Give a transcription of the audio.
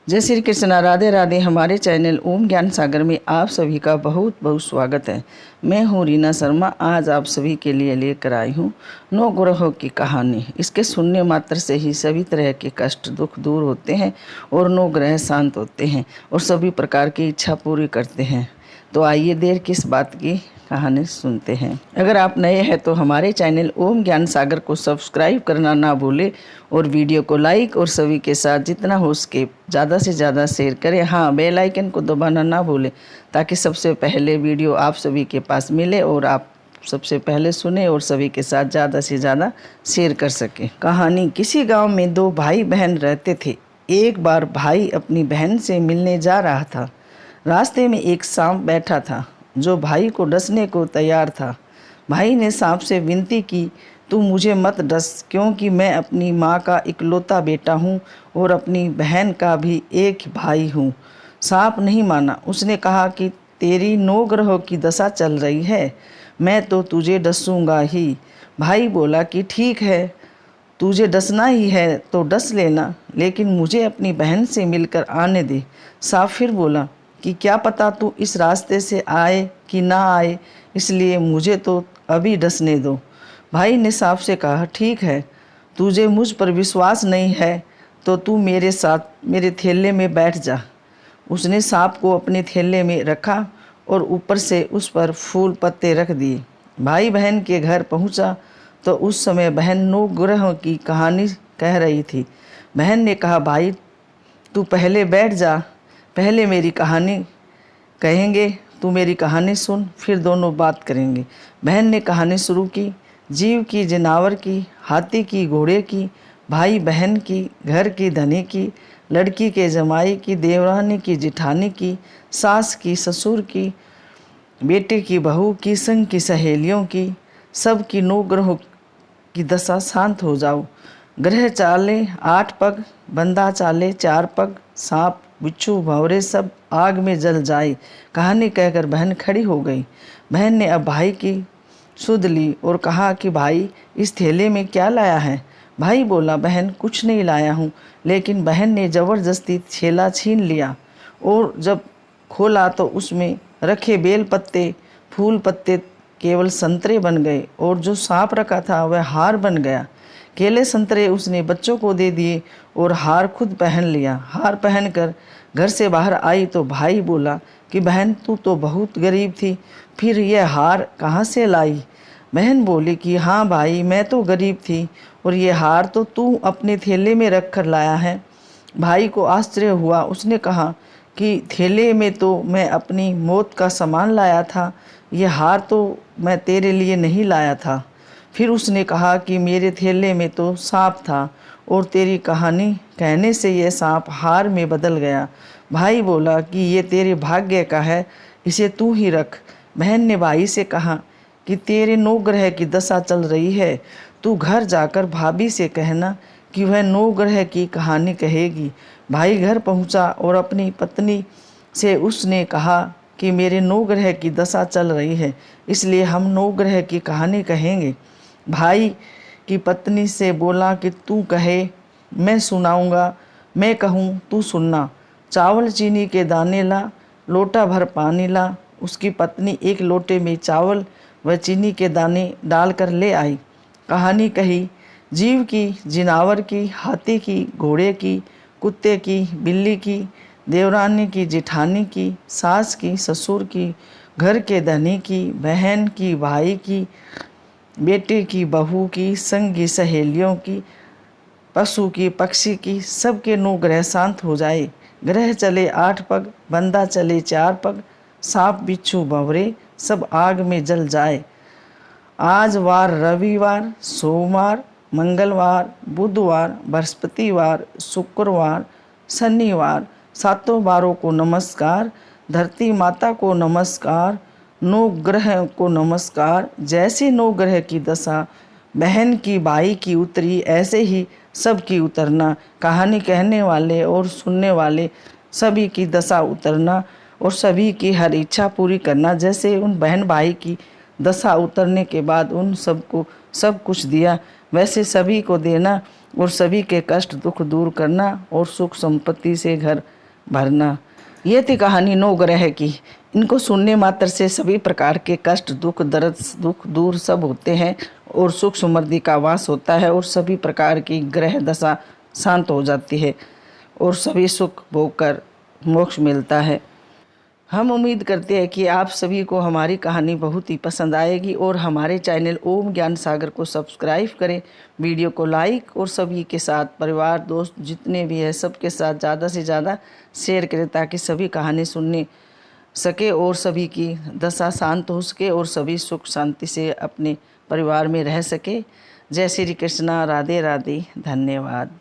जय श्री कृष्ण, राधे राधे। हमारे चैनल ओम ज्ञान सागर में आप सभी का बहुत बहुत स्वागत है। मैं हूँ रीना शर्मा। आज आप सभी के लिए लेकर आई हूँ 9 ग्रहों की कहानी। इसके सुनने मात्र से ही सभी तरह के कष्ट दुख दूर होते हैं और 9 ग्रह शांत होते हैं और सभी प्रकार की इच्छा पूरी करते हैं। तो आइए देर किस बात की, कहानी सुनते हैं। अगर आप नए हैं तो हमारे चैनल ओम ज्ञान सागर को सब्सक्राइब करना ना भूलें और वीडियो को लाइक और सभी के साथ जितना हो सके ज़्यादा से ज़्यादा शेयर करें। हाँ, बेल आइकन को दबाना ना भूलें ताकि सबसे पहले वीडियो आप सभी के पास मिले और आप सबसे पहले सुने और सभी के साथ ज़्यादा से ज़्यादा शेयर कर सकें। कहानी। किसी गांव में 2 भाई बहन रहते थे। एक बार भाई अपनी बहन से मिलने जा रहा था। रास्ते में एक सांप बैठा था जो भाई को डसने को तैयार था। भाई ने सांप से विनती की, तू मुझे मत डस, क्योंकि मैं अपनी माँ का इकलौता बेटा हूँ और अपनी बहन का भी एक भाई हूँ। सांप नहीं माना। उसने कहा कि तेरी 9 ग्रहों की दशा चल रही है, मैं तो तुझे डसूंगा ही। भाई बोला कि ठीक है, तुझे डसना ही है तो डस लेना, लेकिन मुझे अपनी बहन से मिलकर आने दे। सांप फिर बोला कि क्या पता तू इस रास्ते से आए कि ना आए, इसलिए मुझे तो अभी डसने दो। भाई ने सांप से कहा, ठीक है, तुझे मुझ पर विश्वास नहीं है तो तू मेरे साथ मेरे थैले में बैठ जा। उसने सांप को अपने थैले में रखा और ऊपर से उस पर फूल पत्ते रख दिए। भाई बहन के घर पहुंचा तो उस समय बहन 9 ग्रहों की कहानी कह रही थी। बहन ने कहा, भाई तू पहले बैठ जा, पहले मेरी कहानी कहेंगे, तू मेरी कहानी सुन, फिर दोनों बात करेंगे। बहन ने कहानी शुरू की। जीव की, जनावर की, हाथी की, घोड़े की, भाई बहन की, घर की, धनी की, लड़की के जमाई की, देवरानी की, जिठानी की, सास की, ससुर की, बेटे की, बहू की, संग की, सहेलियों की, सब की 9 ग्रहों की दशा शांत हो जाओ। ग्रह चाले 8 पग, बंदा चाले 4 पग, सांप बिच्छू भंवरे सब आग में जल जाए। कहानी कहकर बहन खड़ी हो गई। बहन ने अब भाई की सुध ली और कहा कि भाई इस थैले में क्या लाया है। भाई बोला, बहन कुछ नहीं लाया हूँ। लेकिन बहन ने ज़बरदस्ती थैला छीन लिया और जब खोला तो उसमें रखे बेल पत्ते, फूल पत्ते केवल संतरे बन गए और जो सांप रखा था वह हार बन गया। केले संतरे उसने बच्चों को दे दिए और हार खुद पहन लिया। हार पहनकर घर से बाहर आई तो भाई बोला कि बहन तू तो बहुत गरीब थी, फिर यह हार कहाँ से लाई। बहन बोली कि हाँ भाई, मैं तो गरीब थी और ये हार तो तू अपने थैले में रख कर लाया है। भाई को आश्चर्य हुआ। उसने कहा कि थैले में तो मैं अपनी मौत का सामान लाया था, ये हार तो मैं तेरे लिए नहीं लाया था। फिर उसने कहा कि मेरे थैले में तो सांप था और तेरी कहानी कहने से यह सांप हार में बदल गया। भाई बोला कि ये तेरे भाग्य का है, इसे तू ही रख। बहन ने भाई से कहा कि तेरे 9 ग्रह की दशा चल रही है, तू घर जाकर भाभी से कहना कि वह 9 ग्रह की कहानी कहेगी। भाई घर पहुंचा और अपनी पत्नी से उसने कहा कि मेरे 9 ग्रह की दशा चल रही है, इसलिए हम 9 ग्रह की कहानी कहेंगे। भाई की पत्नी से बोला कि तू कहे मैं सुनाऊंगा, मैं कहूँ तू सुनना। चावल चीनी के दाने ला, लोटा भर पानी ला। उसकी पत्नी एक लोटे में चावल व चीनी के दाने डालकर ले आई। कहानी कही। जीव की, जिनावर की, हाथी की, घोड़े की, कुत्ते की, बिल्ली की, देवरानी की, जिठानी की, सास की, ससुर की, घर के धनी की, बहन की, भाई की, बेटे की, बहू की, संगी सहेलियों की, पशु की, पक्षी की, सबके 9 ग्रह शांत हो जाए। ग्रह चले 8 पग, बंदा चले 4 पग, सांप बिच्छू भंवरे सब आग में जल जाए। आज वार रविवार, सोमवार, मंगलवार, बुधवार, बृहस्पतिवार, शुक्रवार, शनिवार, 7 वारों को नमस्कार। धरती माता को नमस्कार। 9 ग्रह को नमस्कार। जैसे 9 ग्रह की दशा बहन की, भाई की उतरी, ऐसे ही सब की उतरना। कहानी कहने वाले और सुनने वाले सभी की दशा उतरना और सभी की हर इच्छा पूरी करना। जैसे उन बहन भाई की दशा उतरने के बाद उन सबको सब कुछ दिया, वैसे सभी को देना और सभी के कष्ट दुख दूर करना और सुख संपत्ति से घर भरना। ये थी कहानी 9 ग्रह की। इनको सुनने मात्र से सभी प्रकार के कष्ट, दुख, दर्द, दुख दूर सब होते हैं और सुख समृद्धि का वास होता है और सभी प्रकार की ग्रह दशा शांत हो जाती है और सभी सुख भोग कर मोक्ष मिलता है। हम उम्मीद करते हैं कि आप सभी को हमारी कहानी बहुत ही पसंद आएगी और हमारे चैनल ओम ज्ञान सागर को सब्सक्राइब करें, वीडियो को लाइक और सभी के साथ, परिवार, दोस्त जितने भी हैं सबके साथ ज़्यादा से ज़्यादा शेयर करें ताकि सभी कहानी सुनने सके और सभी की दशा शांत हो सके और सभी सुख शांति से अपने परिवार में रह सके। जय श्री कृष्णा, राधे राधे, धन्यवाद।